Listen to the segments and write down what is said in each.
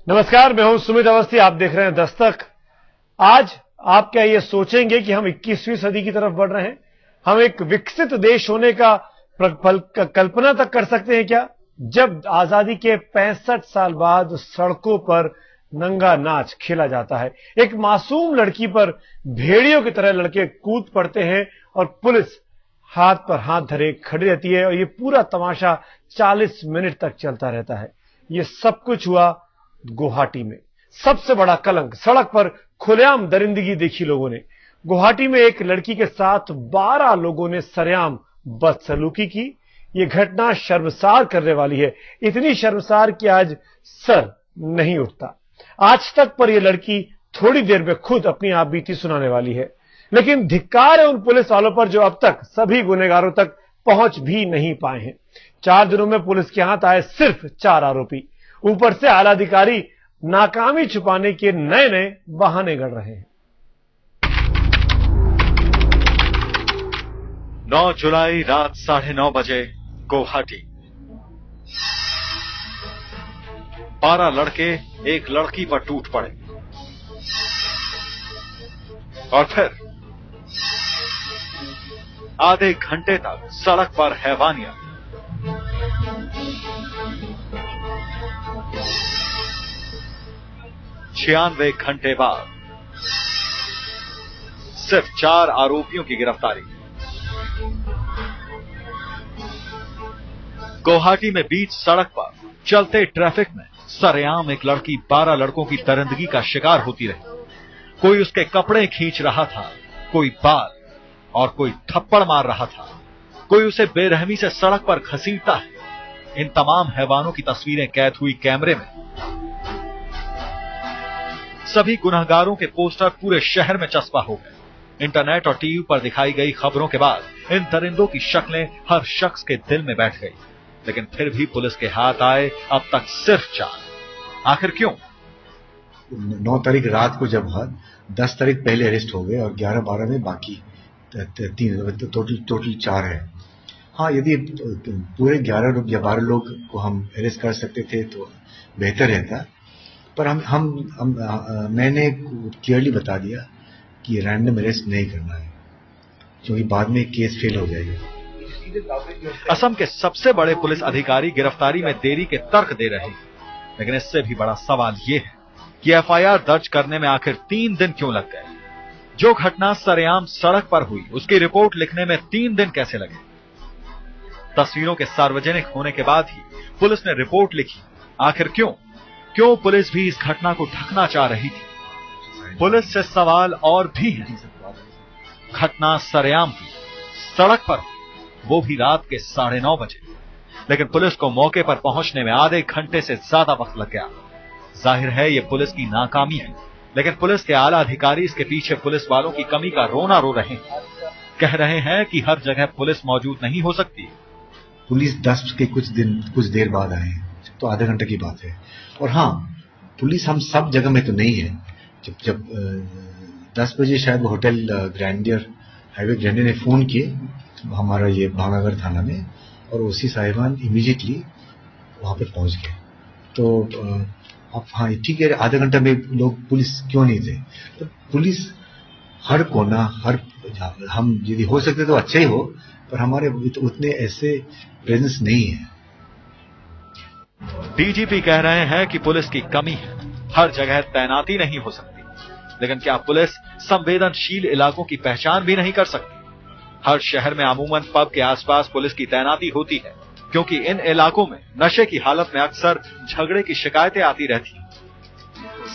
नमस्कार, मैं हूं सुमित अवस्थी। आप देख रहे हैं दस्तक। आज आप क्या ये सोचेंगे कि हम 21वीं सदी की तरफ बढ़ रहे हैं? हम एक विकसित देश होने का कल्पना तक कर सकते हैं क्या, जब आजादी के 65 साल बाद सड़कों पर नंगा नाच खेला जाता है, एक मासूम लड़की पर भेड़ियों की तरह लड़के कूद पड़ते हैं और पुलिस हाथ पर हाथ धरे खड़ी रहती है और ये पूरा तमाशा 40 मिनट तक चलता रहता है। ये सब कुछ हुआ गुवाहाटी में। सबसे बड़ा कलंक, सड़क पर खुलेआम दरिंदगी देखी लोगों ने। गुवाहाटी में एक लड़की के साथ 12 लोगों ने सरेआम बदसलूकी की। यह घटना शर्मसार करने वाली है, इतनी शर्मसार कि आज सर नहीं उठता। आज तक पर यह लड़की थोड़ी देर में खुद अपनी आप बीती सुनाने वाली है। लेकिन धिक्कार है उन पुलिस वालों पर जो अब तक सभी गुनहगारों तक पहुंच भी नहीं पाए हैं। 4 दिनों में पुलिस के हाथ आए सिर्फ 4 आरोपी। ऊपर से आला अधिकारी नाकामी छुपाने के नए नए बहाने गढ़ रहे हैं। 9 जुलाई रात 9:30 बजे गुवाहाटी। 12 लड़के एक लड़की पर टूट पड़े और फिर आधे घंटे तक सड़क पर हैवानियत। छियानवे घंटे बाद सिर्फ 4 आरोपियों की गिरफ्तारी। गुवाहाटी में बीच सड़क पर चलते ट्रैफिक में सरेआम एक लड़की 12 लड़कों की दरिंदगी का शिकार होती रही। कोई उसके कपड़े खींच रहा था, कोई बाल और कोई थप्पड़ मार रहा था, कोई उसे बेरहमी से सड़क पर घसीटता है। इन तमाम हैवानों की तस्वीरें कैद हुई कैमरे में। सभी गुनहगारों के पोस्टर पूरे शहर में चस्पा हो गए। इंटरनेट और टीवी पर दिखाई गई खबरों के बाद इन दरिंदों की शक्लें हर शख्स के दिल में बैठ गई। लेकिन फिर भी पुलिस के हाथ आए अब तक सिर्फ 4। आखिर क्यों? 9 तारीख रात को जब 10 तारीख पहले अरेस्ट हो गए और 11-12 में बाकी 3, टोटल 4 है। हाँ, यदि पूरे 11 लोग या 12 लोग को हम अरेस्ट कर सकते थे तो बेहतर रहता, पर मैंने क्लियरली बता दिया कि रैंडम अरेस्ट नहीं करना है, क्योंकि बाद में केस फेल हो जाएगा। असम के सबसे बड़े पुलिस अधिकारी गिरफ्तारी में देरी के तर्क दे रहे हैं, लेकिन इससे भी बड़ा सवाल यह है कि एफआईआर दर्ज करने में आखिर 3 दिन क्यों लग गए? जो घटना सरेआम सड़क पर हुई उसकी रिपोर्ट लिखने में 3 दिन कैसे लगे? तस्वीरों के सार्वजनिक होने के बाद ही पुलिस ने रिपोर्ट लिखी। आखिर क्यों पुलिस भी इस घटना को ढकना चाह रही थी? पुलिस से सवाल और भी है। घटना सरेआम की सड़क पर, वो भी रात के 9:30 बजे। लेकिन पुलिस को मौके पर पहुंचने में आधे घंटे से ज्यादा वक्त लग गया। जाहिर है ये पुलिस की नाकामी है, लेकिन पुलिस के आला अधिकारी इसके पीछे पुलिस वालों की कमी का रोना रो रहे हैं। कह रहे हैं कि हर जगह पुलिस मौजूद नहीं हो सकती। पुलिस 10 के कुछ देर बाद आए, तो आधे घंटे की बात है। और हाँ, पुलिस हम सब जगह में तो नहीं है। जब 10 बजे शायद होटल ग्रैंडियर, हाईवे ग्रैंडियर ने फोन किए हमारा ये भावनगर थाना में, और ओसी साहिबान इमीडिएटली वहां पर पहुंच गए। तो अब हाँ ठीक है, आधे घंटे में लोग पुलिस क्यों नहीं थे? तो पुलिस हर कोना, हम यदि हो सकते तो अच्छा ही हो, पर हमारे उतने ऐसे प्रेजेंस नहीं है। डीजीपी कह रहे हैं कि पुलिस की कमी है, हर जगह तैनाती नहीं हो सकती। लेकिन क्या पुलिस संवेदनशील इलाकों की पहचान भी नहीं कर सकती? हर शहर में अमूमन पब के आसपास पुलिस की तैनाती होती है, क्योंकि इन इलाकों में नशे की हालत में अक्सर झगड़े की शिकायतें आती रहती हैं।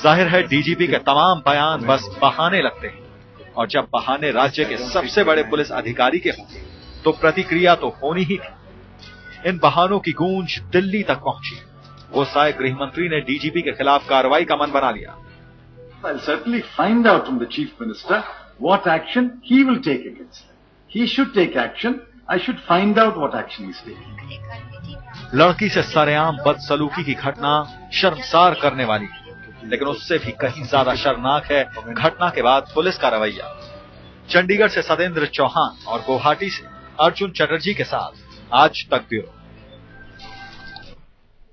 जाहिर है डीजीपी के तमाम बयान बस बहाने लगते हैं, और जब बहाने राज्य के सबसे बड़े पुलिस अधिकारी के हों तो प्रतिक्रिया तो होनी ही थी। इन बहानों की गूंज दिल्ली तक पहुंची। गोसाई गृह मंत्री ने डीजीपी के खिलाफ कार्रवाई का मन बना लिया। I'll certainly find out from the chief minister what action he will take against them. He should take action. I should find out what action he's taking. लड़की से सरेआम बदसलूकी की घटना शर्मसार करने वाली है, लेकिन उससे भी कहीं ज्यादा शर्मनाक है घटना के बाद पुलिस का रवैया। चंडीगढ़ से सतेंद्र चौहान और गुवाहाटी से अर्जुन चटर्जी के साथ आज तक ब्यूरो।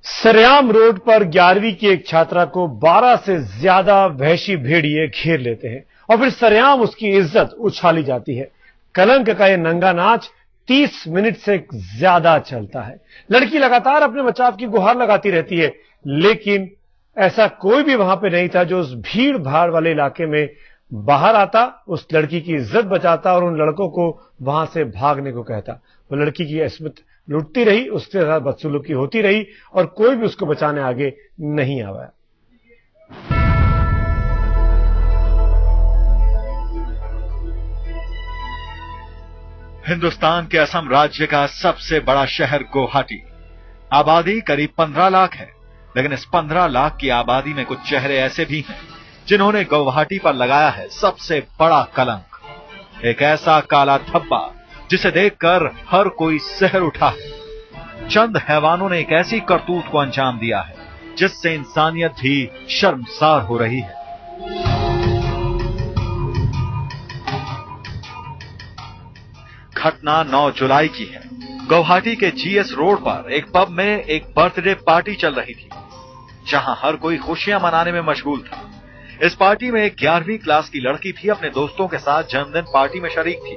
सरेआम रोड पर 11वीं की एक छात्रा को 12 से ज्यादा वहशी भेड़िए घेर लेते हैं और फिर सरेआम उसकी इज्जत उछाली जाती है। कलंक का यह नंगा नाच 30 मिनट से ज्यादा चलता है। लड़की लगातार अपने बचाव की गुहार लगाती रहती है, लेकिन ऐसा कोई भी वहां पे नहीं था जो उस भीड़ भाड़ वाले इलाके में बाहर आता, उस लड़की की इज्जत बचाता और उन लड़कों को वहां से भागने को कहता। वो लड़की की इस्मत लुटती रही, उसके साथ बदसलूकी होती रही और कोई भी उसको बचाने आगे नहीं आया। हिंदुस्तान के असम राज्य का सबसे बड़ा शहर गुवाहाटी, आबादी करीब 15 लाख है, लेकिन इस 15 लाख की आबादी में कुछ चेहरे ऐसे भी हैं जिन्होंने गुवाहाटी पर लगाया है सबसे बड़ा कलंक। एक ऐसा काला धब्बा जिसे देखकर हर कोई सहर उठा है। चंद हैवानों ने एक ऐसी करतूत को अंजाम दिया है जिससे इंसानियत भी शर्मसार हो रही है। घटना 9 जुलाई की है। गुवाहाटी के जीएस रोड पर एक पब में एक बर्थडे पार्टी चल रही थी, जहां हर कोई खुशियां मनाने में मशगूल था। इस पार्टी में एक 11वीं क्लास की लड़की भी अपने दोस्तों के साथ जन्मदिन पार्टी में शरीक थी।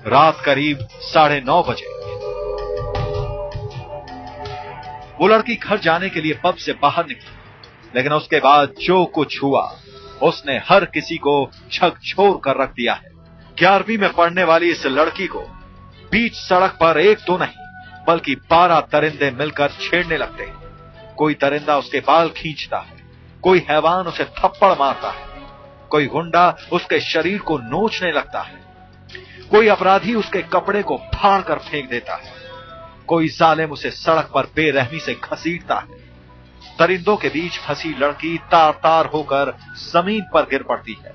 रात करीब 9:30 बजे वो लड़की घर जाने के लिए पब से बाहर निकली, लेकिन उसके बाद जो कुछ हुआ उसने हर किसी को झकझोर कर रख दिया है। 11वीं में पढ़ने वाली इस लड़की को बीच सड़क पर एक तो नहीं बल्कि 12 दरिंदे मिलकर छेड़ने लगते हैं। कोई दरिंदा उसके बाल खींचता है, कोई हैवान उसे थप्पड़ मारता है, कोई गुंडा उसके शरीर को नोचने लगता है, कोई अपराधी उसके कपड़े को फाड़ कर फेंक देता है, कोई जालिम उसे सड़क पर बेरहमी से घसीटता है। दरिंदों के बीच फंसी लड़की तार तार होकर जमीन पर गिर पड़ती है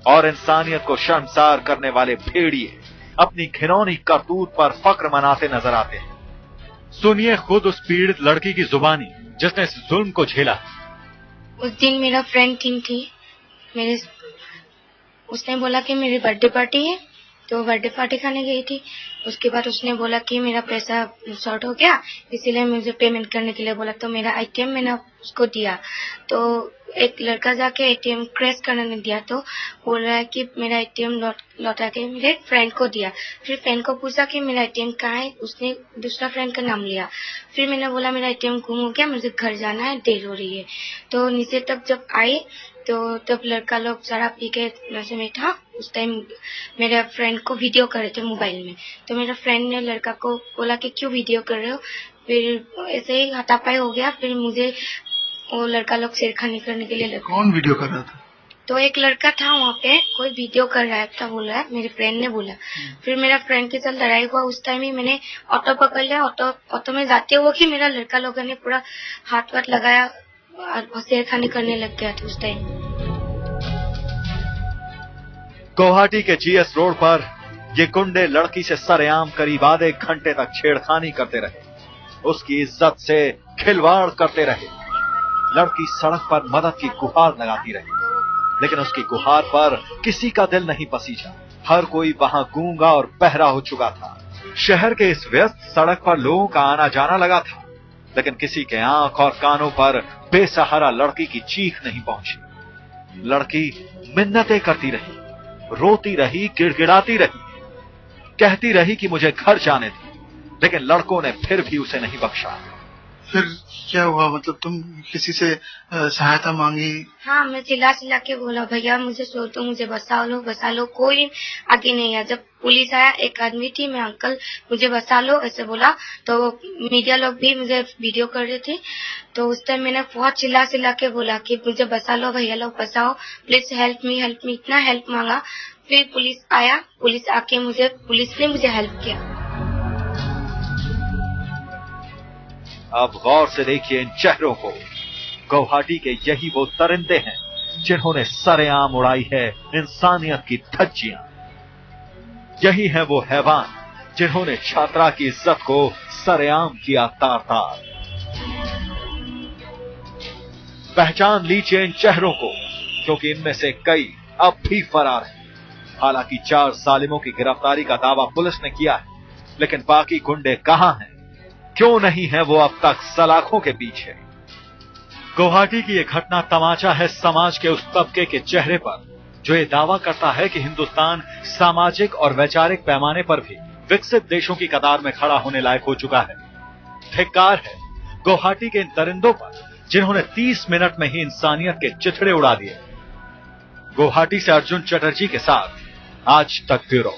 और इंसानियत को शर्मसार करने वाले भेड़िए अपनी घिनौनी करतूत पर फक्र मनाते नजर आते हैं। सुनिए खुद उस पीड़ित लड़की की जुबानी जिसने इस जुल्म को झेला। उस दिन मेरा फ्रेंड थी उसने बोला कि मेरी बर्थडे पार्टी है, तो बर्थडे पार्टी खाने गई थी। उसके बाद उसने बोला कि मेरा पैसा शॉर्ट हो गया, इसीलिए मुझे पेमेंट करने के लिए बोला। तो मेरा एटीएम मैंने उसको दिया, तो एक लड़का जाके एटीएम क्रैश करने दिया, तो बोल रहा है कि मेरा एटीएम लौटा के मेरे फ्रेंड को दिया। फिर फ्रेंड को पूछा कि मेरा एटीएम कहाँ है, उसने दूसरा फ्रेंड का नाम लिया। फिर मैंने बोला मेरा एटीएम गुम हो गया, मुझे घर जाना है, देर हो रही है। तो नीचे तक जब आए तो तब लड़का लोग शराब पी के नशे में था। उस टाइम मेरे फ्रेंड को वीडियो कर रहे थे मोबाइल में, तो मेरा फ्रेंड ने लड़का को बोला कि क्यों वीडियो कर रहे हो। फिर ऐसे ही हाथापाई हो गया। फिर मुझे वो लड़का लोग छेड़खानी करने के लिए लगा। कौन वीडियो कर रहा था? तो एक लड़का था वहाँ पे, कोई वीडियो कर रहा था बोल रहा है, मेरे फ्रेंड ने बोला। फिर मेरा फ्रेंड के साथ लड़ाई हुआ। उस टाइम ही मैंने ऑटो पकड़ लिया। ऑटो में जाते हुए कि मेरा लड़का लोगों ने पूरा हाथ वाथ लगाया और छेड़खानी करने लग गया था उस टाइम। गुवाहाटी के जीएस रोड पर ये गुंडे लड़की से सरेआम करीब आधे घंटे तक छेड़खानी करते रहे, उसकी इज्जत से खिलवाड़ करते रहे। लड़की सड़क पर मदद की गुहार लगाती रही, लेकिन उसकी गुहार पर किसी का दिल नहीं पसीजा। हर कोई वहां गूंगा और बहरा हो चुका था। शहर के इस व्यस्त सड़क पर लोगों का आना जाना लगा था, लेकिन किसी के आंख और कानों पर बेसहारा लड़की की चीख नहीं पहुंची। लड़की मिन्नतें करती रही, रोती रही, गिड़गिड़ाती रही, कहती रही कि मुझे घर जाने दे, लेकिन लड़कों ने फिर भी उसे नहीं बख्शा। फिर क्या हुआ? मतलब तुम किसी से सहायता मांगी? हाँ, मैं चिल्ला के बोला भैया मुझे छोड़ दो, मुझे बचा लो। कोई आगे नहीं आया। जब पुलिस आया, एक आदमी थी, मैं अंकल मुझे बचा लो ऐसे बोला। तो मीडिया लोग भी मुझे वीडियो कर रहे थे। तो उस टाइम मैंने बहुत चिल्ला के बोला कि मुझे बचा लो भैया लोग, बचाओ प्लीज, हेल्प मी, इतना हेल्प मांगा। फिर पुलिस आया, पुलिस ने मुझे हेल्प किया। अब गौर से देखिए इन चेहरों को। गुवाहाटी के यही वो दरिंदे हैं जिन्होंने सरेआम उड़ाई है इंसानियत की धज्जियां। यही है वो हैवान जिन्होंने छात्रा की इज्जत को सरेआम किया तार तार। पहचान लीजिए इन चेहरों को, क्योंकि इनमें से कई अब भी फरार हैं। हालांकि 4 जालिमों की गिरफ्तारी का दावा पुलिस ने किया है, लेकिन बाकी गुंडे कहां हैं क्यों नहीं है वो अब तक सलाखों के पीछे? गुवाहाटी की यह घटना तमाचा है समाज के उस तबके के चेहरे पर जो ये दावा करता है कि हिंदुस्तान सामाजिक और वैचारिक पैमाने पर भी विकसित देशों की कतार में खड़ा होने लायक हो चुका है। धिक्कार है गुवाहाटी के इन दरिंदों पर जिन्होंने 30 मिनट में ही इंसानियत के चिथड़े उड़ा दिए। गुवाहाटी से अर्जुन चटर्जी के साथ आज तक ब्यूरो।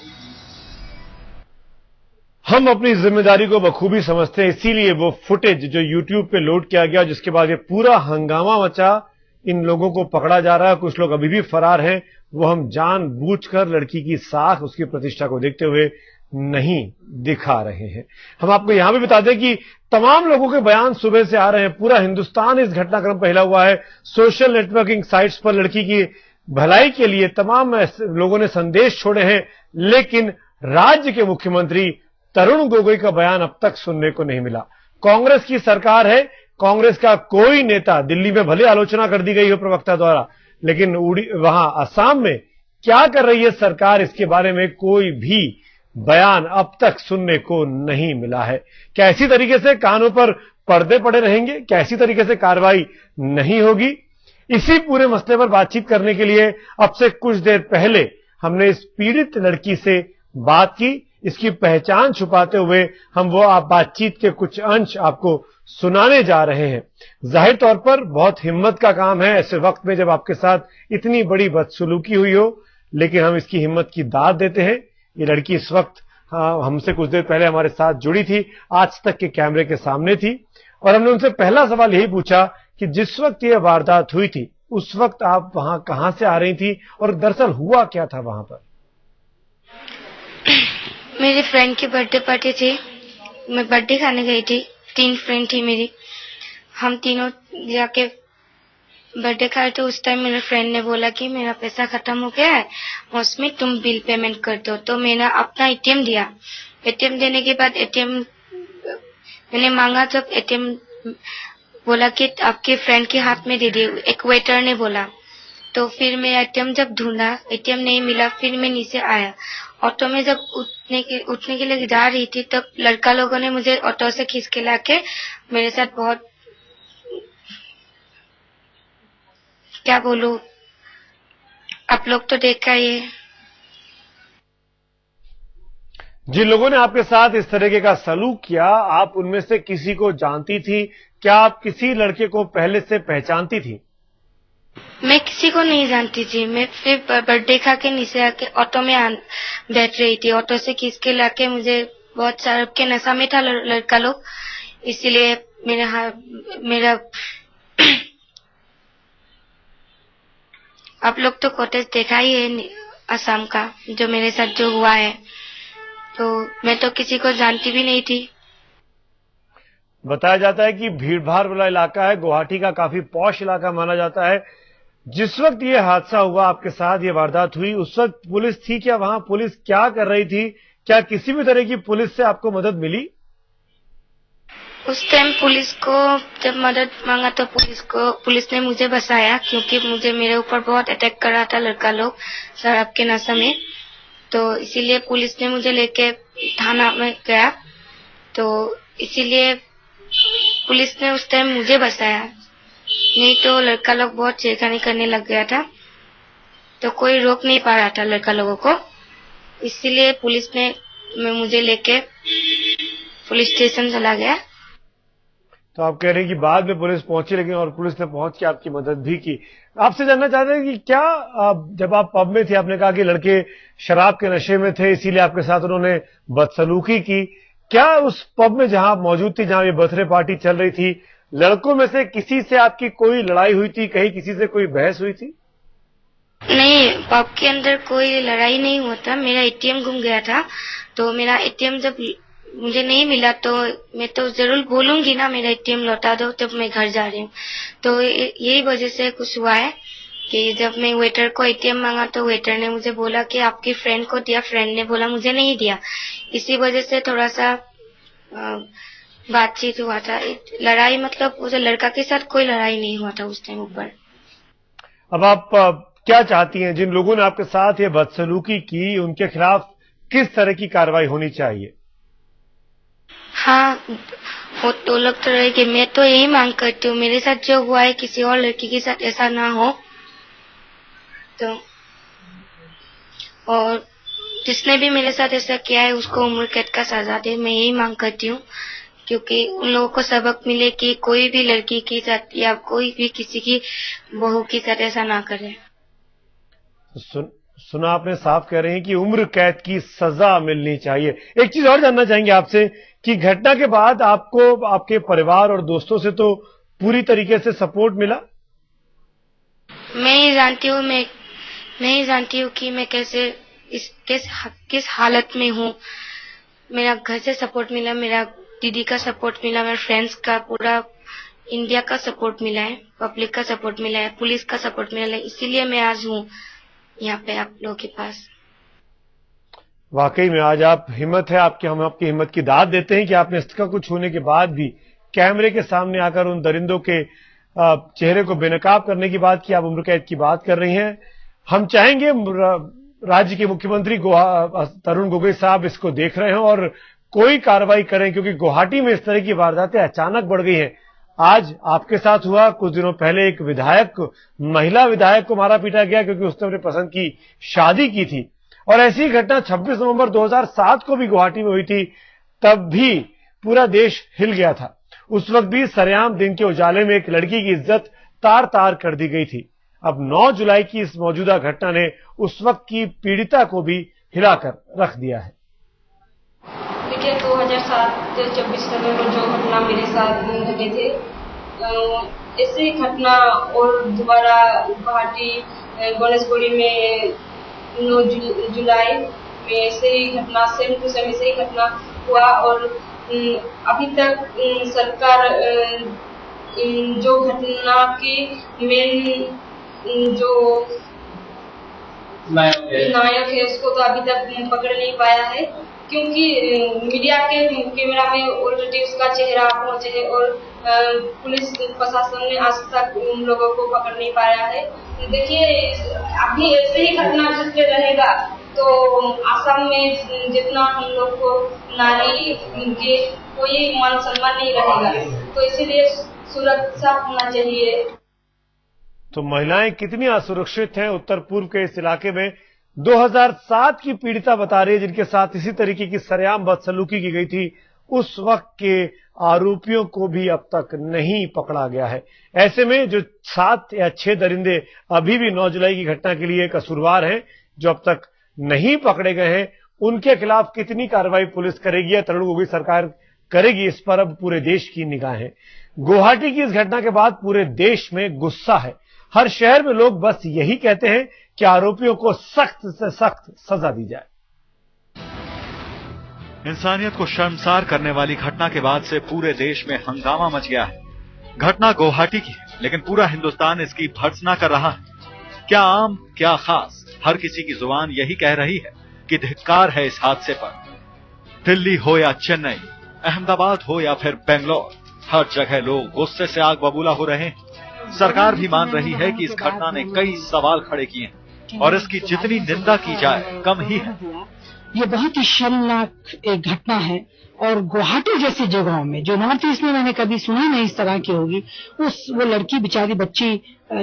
हम अपनी जिम्मेदारी को बखूबी समझते हैं, इसीलिए वो फुटेज जो YouTube पे लोड किया गया, जिसके बाद ये पूरा हंगामा मचा, इन लोगों को पकड़ा जा रहा है, कुछ लोग अभी भी फरार हैं, वो हम जानबूझकर लड़की की साख, उसकी प्रतिष्ठा को देखते हुए नहीं दिखा रहे हैं। हम आपको यहां भी बता दें कि तमाम लोगों के बयान सुबह से आ रहे हैं, पूरा हिंदुस्तान इस घटनाक्रम पर हिला हुआ है। सोशल नेटवर्किंग साइट्स पर लड़की की भलाई के लिए तमाम लोगों ने संदेश छोड़े हैं, लेकिन राज्य के मुख्यमंत्री तरुण गोगोई का बयान अब तक सुनने को नहीं मिला। कांग्रेस की सरकार है, कांग्रेस का कोई नेता, दिल्ली में भले आलोचना कर दी गई हो प्रवक्ता द्वारा, लेकिन वहां असम में क्या कर रही है सरकार, इसके बारे में कोई भी बयान अब तक सुनने को नहीं मिला है। क्या इसी तरीके से कानों पर पर्दे पड़े रहेंगे? क्या इसी तरीके से कार्रवाई नहीं होगी? इसी पूरे मसले पर बातचीत करने के लिए अब से कुछ देर पहले हमने इस पीड़ित लड़की से बात की। इसकी पहचान छुपाते हुए हम वो बातचीत के कुछ अंश आपको सुनाने जा रहे हैं। जाहिर तौर पर बहुत हिम्मत का काम है ऐसे वक्त में जब आपके साथ इतनी बड़ी बदसलूकी हुई हो, लेकिन हम इसकी हिम्मत की दाद देते हैं। ये लड़की इस वक्त हमसे कुछ देर पहले हमारे साथ जुड़ी थी, आज तक के कैमरे के सामने थी, और हमने उनसे पहला सवाल यही पूछा कि जिस वक्त ये वारदात हुई थी उस वक्त आप वहां कहां से आ रही थी और दरअसल हुआ क्या था वहां पर? मेरी फ्रेंड की बर्थडे पार्टी थी, मैं बर्थडे खाने गई थी। 3 फ्रेंड थी मेरी, हम तीनों जाके बर्थडे खाए तो उस टाइम मेरे फ्रेंड ने बोला कि मेरा पैसा खत्म हो गया है, उसमें तुम बिल पेमेंट कर दो। तो मैंने अपना एटीएम दिया। एटीएम देने के बाद एटीएम मैंने मांगा, जब एटीएम बोला कि आपके फ्रेंड के हाथ में दे दिए, एक वेटर ने बोला। तो फिर मैं एटीएम जब ढूंढा, एटीएम नहीं मिला, फिर मैं नीचे आया। ऑटो में जब उठने के लिए जा रही थी तब लड़का लोगों ने मुझे ऑटो से खींच के लाके मेरे साथ बहुत, क्या बोलूं, आप लोग तो देखा ये। जिन लोगों ने आपके साथ इस तरीके का सलूक किया, आप उनमें से किसी को जानती थी? क्या आप किसी लड़के को पहले से पहचानती थी? मैं किसी को नहीं जानती थी। मैं फिर बर्थडे खा के नीचे आके ऑटो में बैठ रही थी। ऑटो से खींच के लाके मुझे बहुत सारा के नशा में था लड़का लोग, इसीलिए मेरा आप लोग तो कॉटेज देखा ही है असम का, जो मेरे साथ जो हुआ है। तो मैं तो किसी को जानती भी नहीं थी। बताया जाता है कि भीड़भाड़ वाला इलाका है, गुवाहाटी का काफी पॉश इलाका माना जाता है। जिस वक्त ये हादसा हुआ, आपके साथ ये वारदात हुई, उस वक्त पुलिस थी क्या वहां? पुलिस क्या कर रही थी? क्या किसी भी तरह की पुलिस से आपको मदद मिली? उस टाइम पुलिस को जब मदद मांगा तो पुलिस ने मुझे बचाया, क्योंकि मेरे ऊपर बहुत अटैक कर रहा था लड़का लोग शराब के नशा में। तो इसीलिए पुलिस ने मुझे लेके थाना में गया, तो इसीलिए पुलिस ने उस टाइम मुझे बचाया, नहीं तो लड़का लोग बहुत छेड़खानी करने लग गया था। तो कोई रोक नहीं पा रहा था लड़का लोगों को, इसीलिए पुलिस ने मुझे लेके पुलिस स्टेशन चला गया। तो आप कह रहे हैं कि बाद में पुलिस पहुंची, लेकिन और पुलिस ने पहुंच के आपकी मदद भी की। आपसे जानना चाहते हैं कि क्या जब आप पब में थे, आपने कहा कि लड़के शराब के नशे में थे, इसीलिए आपके साथ उन्होंने बदसलूकी की। क्या उस पब में जहां आप मौजूद थी, जहां ये बर्थडे पार्टी चल रही थी, लड़कों में से किसी से आपकी कोई लड़ाई हुई थी? कहीं किसी से कोई बहस हुई थी? नहीं, पब के अंदर कोई लड़ाई नहीं हुआ था। मेरा एटीएम गुम गया था, तो मेरा एटीएम जब मुझे नहीं मिला तो मैं तो जरूर बोलूंगी ना, मेरा एटीएम लौटा दो, तब मैं घर जा रही हूँ। तो यही वजह से कुछ हुआ है कि जब मैं वेटर को एटीएम मांगा तो वेटर ने मुझे बोला कि आपकी फ्रेंड को दिया, फ्रेंड ने बोला मुझे नहीं दिया। इसी वजह से थोड़ा सा बातचीत हुआ था। लड़ाई मतलब उस लड़का के साथ कोई लड़ाई नहीं हुआ था उस टाइम ऊपर। अब आप क्या चाहती हैं? जिन लोगों ने आपके साथ ये बदसलूकी की, उनके खिलाफ किस तरह की कार्रवाई होनी चाहिए? हाँ, वो तो लग तो रहे कि मैं तो यही मांग करती हूँ, मेरे साथ जो हुआ है किसी और लड़की के साथ ऐसा ना हो। तो और जिसने भी मेरे साथ ऐसा किया है उसको उम्र कैद का सजा दे, मैं यही मांग करती हूँ। क्योंकि उन लोगों को सबक मिले कि कोई भी लड़की के साथ या कोई भी किसी की बहू के साथ ऐसा ना करे। सुना आपने, साफ कह रहे हैं कि उम्र कैद की सजा मिलनी चाहिए। एक चीज और जानना चाहेंगे आपसे कि घटना के बाद आपको आपके परिवार और दोस्तों से तो पूरी तरीके से सपोर्ट मिला? मैं ही जानती हूँ कि मैं कैसे किस हालत में हूँ। मेरा घर से सपोर्ट मिला, मेरा दीदी का सपोर्ट मिला, मेरे फ्रेंड्स का, पूरा इंडिया का सपोर्ट मिला है, पब्लिक का सपोर्ट मिला है, पुलिस का सपोर्ट मिला है। इसीलिए मैं आज हूँ यहाँ पे आप लोगों के पास। वाकई में आज आप हिम्मत है आपकी, हम आपकी हिम्मत की दाद देते हैं कि आपने इसका कुछ होने के बाद भी कैमरे के सामने आकर उन दरिंदों के चेहरे को बेनकाब करने की बात की, आप उम्र कैद की बात कर रही हैं। हम चाहेंगे राज्य के मुख्यमंत्री तरुण गोगोई साहब इसको देख रहे हैं और कोई कार्रवाई करें, क्योंकि गुवाहाटी में इस तरह की वारदातें अचानक बढ़ गई हैं। आज आपके साथ हुआ, कुछ दिनों पहले एक महिला विधायक को मारा पीटा गया क्योंकि उसने अपने पसंद की शादी की थी। और ऐसी घटना 26 नवंबर 2007 को भी गुवाहाटी में हुई थी, तब भी पूरा देश हिल गया था। उस वक्त भी सरेआम दिन के उजाले में एक लड़की की इज्जत तार तार कर दी गई थी। अब 9 जुलाई की इस मौजूदा घटना ने उस वक्त की पीड़िता को भी हिलाकर रख दिया है। देखिए 2007 26 नवंबर जो घटना मेरे साथ घटे थे, ऐसी घटना और दोबारा गुवाहाटी गणेशगुड़ी में 9 जुलाई में ऐसे ही घटना सेम टू सेम ऐसे ही घटना हुआ। और अभी तक सरकार जो घटना की मेन जो नायक है उसको तो अभी तक पकड़ नहीं पाया है, क्योंकि मीडिया के कैमरा में ऑलरेडी उसका चेहरा पहुंचे है और पुलिस प्रशासन ने आज तक उन लोगों को पकड़ नहीं पाया है। देखिए अभी ऐसे ही घटना घटते रहेगा तो आसाम में जितना हम लोग को नारी के कोई मान सम्मान नहीं रहेगा, तो इसीलिए सुरक्षा होना चाहिए। तो महिलाएं कितनी असुरक्षित हैं उत्तर पूर्व के इस इलाके में। 2007 की पीड़िता बता रही है जिनके साथ इसी तरीके की सरेआम बदसलूकी की गई थी, उस वक्त के आरोपियों को भी अब तक नहीं पकड़ा गया है। ऐसे में जो 7 या 6 दरिंदे अभी भी 9 जुलाई की घटना के लिए कसूरवार हैं, जो अब तक नहीं पकड़े गए हैं, उनके खिलाफ कितनी कार्रवाई पुलिस करेगी या तरुण गोगोई सरकार करेगी, इस पर अब पूरे देश की निगाहें। गुवाहाटी की इस घटना के बाद पूरे देश में गुस्सा है। हर शहर में लोग बस यही कहते हैं कि आरोपियों को सख्त से सख्त सजा दी जाए। इंसानियत को शर्मसार करने वाली घटना के बाद से पूरे देश में हंगामा मच गया है। घटना गुवाहाटी की है, लेकिन पूरा हिंदुस्तान इसकी भर्त्सना कर रहा है। क्या आम क्या खास, हर किसी की जुबान यही कह रही है कि धिक्कार है इस हादसे पर। दिल्ली हो या चेन्नई, अहमदाबाद हो या फिर बेंगलोर, हर जगह लोग गुस्से से आग बबूला हो रहे हैं। सरकार भी मान रही है कि इस घटना ने कई सवाल खड़े किए हैं और इसकी जितनी निंदा की जाए कम ही है। ये बहुत ही शर्मनाक एक घटना है और गुवाहाटी जैसी जगहों में, जो नॉर्थ ईस्ट में मैंने कभी सुना नहीं इस तरह की होगी, वो लड़की बेचारी बच्ची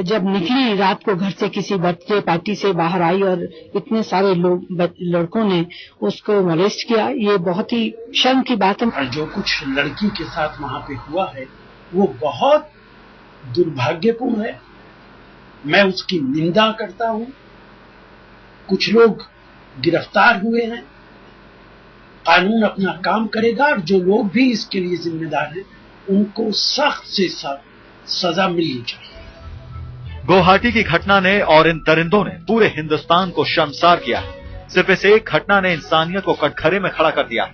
जब निकली रात को घर से किसी बर्थडे पार्टी से बाहर आई और इतने सारे लड़कों ने उसको अरेस्ट किया, ये बहुत ही शर्म की बात है। जो कुछ लड़की के साथ वहाँ पे हुआ है वो बहुत दुर्भाग्यपूर्ण है। मैं उसकी निंदा करता हूँ। कुछ लोग गिरफ्तार हुए हैं, कानून अपना काम करेगा और जो लोग भी इसके लिए जिम्मेदार हैं उनको सख्त से सख्त सजा मिलनी चाहिए। गुवाहाटी की घटना ने और इन दरिंदों ने पूरे हिंदुस्तान को शर्मसार किया है। सिर्फ इस एक घटना ने इंसानियत को कटघरे में खड़ा कर दिया।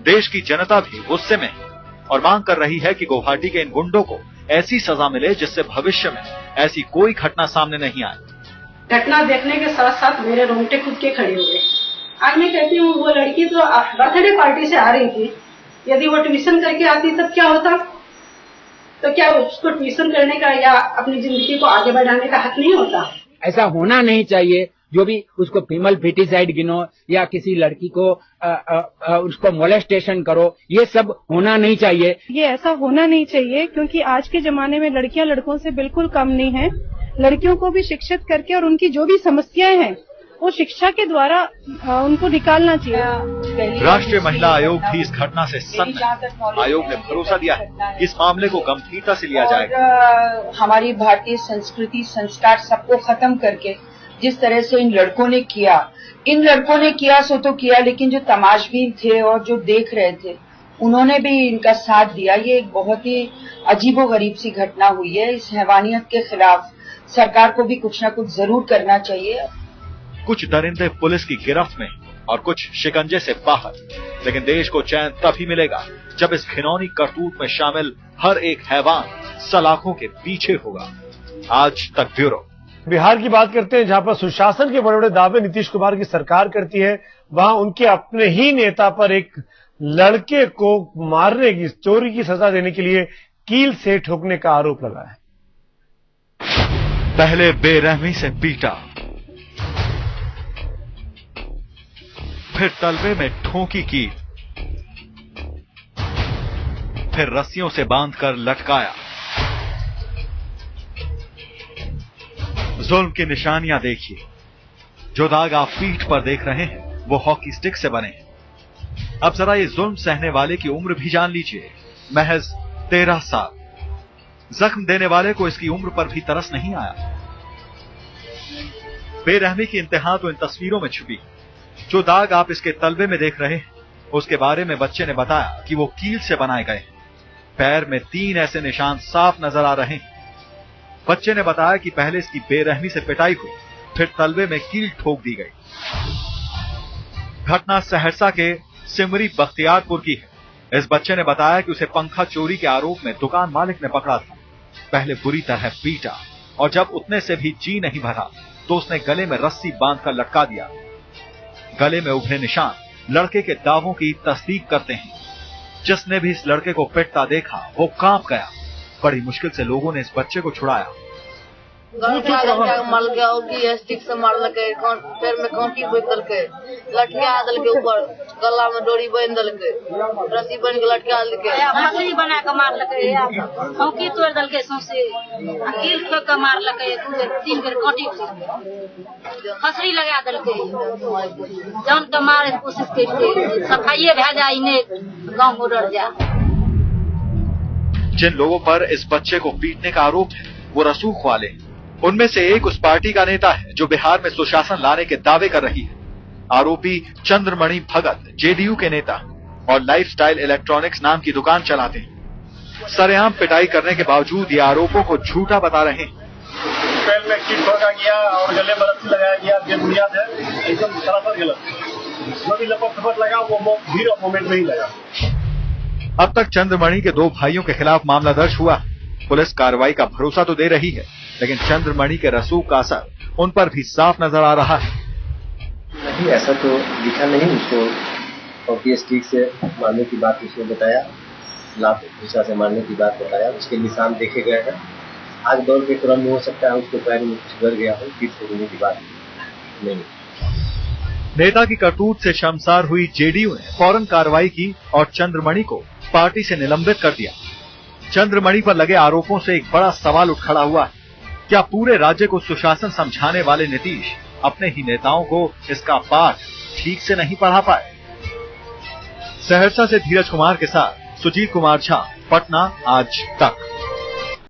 देश की जनता भी गुस्से में है और मांग कर रही है कि गुवाहाटी के इन गुंडों को ऐसी सजा मिले जिससे भविष्य में ऐसी कोई घटना सामने नहीं आए। घटना देखने के साथ साथ मेरे रोंगटे खुद के खड़े हो गए। आज मैं कहती हूँ वो लड़की तो बर्थडे पार्टी से आ रही थी, यदि वो ट्यूशन करके आती तब क्या होता? तो क्या उसको ट्यूशन करने का या अपनी जिंदगी को आगे बढ़ाने का हक नहीं होता? ऐसा होना नहीं चाहिए। जो भी उसको फीमेल फिटिसाइड गिनो या किसी लड़की को उसको मोलेस्टेशन करो, ये सब होना नहीं चाहिए। ये ऐसा होना नहीं चाहिए, क्योंकि आज के जमाने में लड़कियां लड़कों से बिल्कुल कम नहीं है। लड़कियों को भी शिक्षित करके और उनकी जो भी समस्याएं हैं वो शिक्षा के द्वारा उनको निकालना चाहिए। राष्ट्रीय महिला आयोग भी इस घटना से सन्न है। आयोग ने भरोसा दिया है कि इस मामले को गंभीरता से लिया जाएगा। हमारी भारतीय संस्कृति संस्कार सबको खत्म करके जिस तरह से इन लड़कों ने किया सो तो किया, लेकिन जो तमाशबीन थे और जो देख रहे थे उन्होंने भी इनका साथ दिया। ये एक बहुत ही अजीबोगरीब सी घटना हुई है। इस हैवानियत के खिलाफ सरकार को भी कुछ न कुछ जरूर करना चाहिए। कुछ दरिंदे पुलिस की गिरफ्त में और कुछ शिकंजे से बाहर, लेकिन देश को चैन तभी मिलेगा जब इस घिनौनी करतूत में शामिल हर एक हैवान सलाखों के पीछे होगा। आज तक ब्यूरो। बिहार की बात करते हैं, जहां पर सुशासन के बड़े बड़े दावे नीतीश कुमार की सरकार करती है, वहां उनके अपने ही नेता पर एक लड़के को मारने की, चोरी की सजा देने के लिए कील से ठोकने का आरोप लगा है। पहले बेरहमी से पीटा, फिर तलवे में ठोंकी की, फिर रस्सियों से बांधकर लटकाया। जुल्म की निशानियां देखिए। जो दाग आप पीठ पर देख रहे हैं वो हॉकी स्टिक से बने हैं। अब जरा ये जुल्म सहने वाले की उम्र भी जान लीजिए, महज 13 साल। जख्म देने वाले को इसकी उम्र पर भी तरस नहीं आया। बेरहमी की इंतहा तो इन तस्वीरों में छुपी। जो दाग आप इसके तलवे में देख रहे हैं उसके बारे में बच्चे ने बताया कि वो कील से बनाए गए हैं। पैर में 3 ऐसे निशान साफ नजर आ रहे हैं। बच्चे ने बताया कि पहले इसकी बेरहमी से पिटाई हुई, फिर तलवे में कील ठोक दी गई। घटना सहरसा के सिमरी बख्तियारपुर की है। इस बच्चे ने बताया कि उसे पंखा चोरी के आरोप में दुकान मालिक ने पकड़ा था। पहले बुरी तरह पीटा और जब उतने से भी जी नहीं भरा तो उसने गले में रस्सी बांधकर लटका दिया। गले में उभरे निशान लड़के के दावों की तस्दीक करते हैं। जिसने भी इस लड़के को पिटता देखा वो कांप गया। बड़ी मुश्किल से लोगों ने इस बच्चे को छुड़ाया। मर गया होगी, स्टिक से मारलके, पैर में कांटी बोल के, लटका दलके, ऊपर गला में डोरी बांध दलके, रस्सी बन के लटका दलके, मछली बना के मारलके, कांटी तोड़ दलके, सौंसे कील ठोक के मारलके, 2-3 बेर कांटी खसरी लगा दलके, जान के मारे के कोशिश करके सफाई भे जाए, इन्हें गांव को डर जा। जिन लोगों पर इस बच्चे को पीटने का आरोप है वो रसूख वाले हैं। उनमें से एक उस पार्टी का नेता है जो बिहार में सुशासन लाने के दावे कर रही है। आरोपी चंद्रमणि भगत जेडीयू के नेता और लाइफस्टाइल इलेक्ट्रॉनिक्स नाम की दुकान चलाते हैं। सरेआम पिटाई करने के बावजूद ये आरोपों को झूठा बता रहे हैं। पैर में कील ठोका गया और गले में रस्सी लगाया गया, बेबुनियाद है, एकदम सरासर गलत। जो भी लपट लगा वो भीड़ मोमेंट में ही लगा। अब तक चंद्रमणि के 2 भाइयों के खिलाफ मामला दर्ज हुआ। पुलिस कार्रवाई का भरोसा तो दे रही है, लेकिन चंद्रमणि के रसूख का असर उन पर भी साफ नजर आ रहा है। नहीं, ऐसा तो दिखा नहीं। उसको हॉकी स्टिक से मारने की बात उसने बताया, लात घुसा से मारने की बात बताया। उसके निशान देखे गए हैं। आग दौड़ के क्रम में हो सकता है उसको पैर में कुछ गिर गया हो, पीठ से होने की बात नहीं। नेता की करतूत से शर्मसार हुई जेडीयू ने फौरन कार्रवाई की और चंद्रमणि को पार्टी से निलंबित कर दिया। चंद्रमणि पर लगे आरोपों से एक बड़ा सवाल उठ खड़ा हुआ है। क्या पूरे राज्य को सुशासन समझाने वाले नीतीश अपने ही नेताओं को इसका पाठ ठीक से नहीं पढ़ा पाए? सहरसा से धीरज कुमार के साथ सुजीत कुमार झा, पटना आज तक।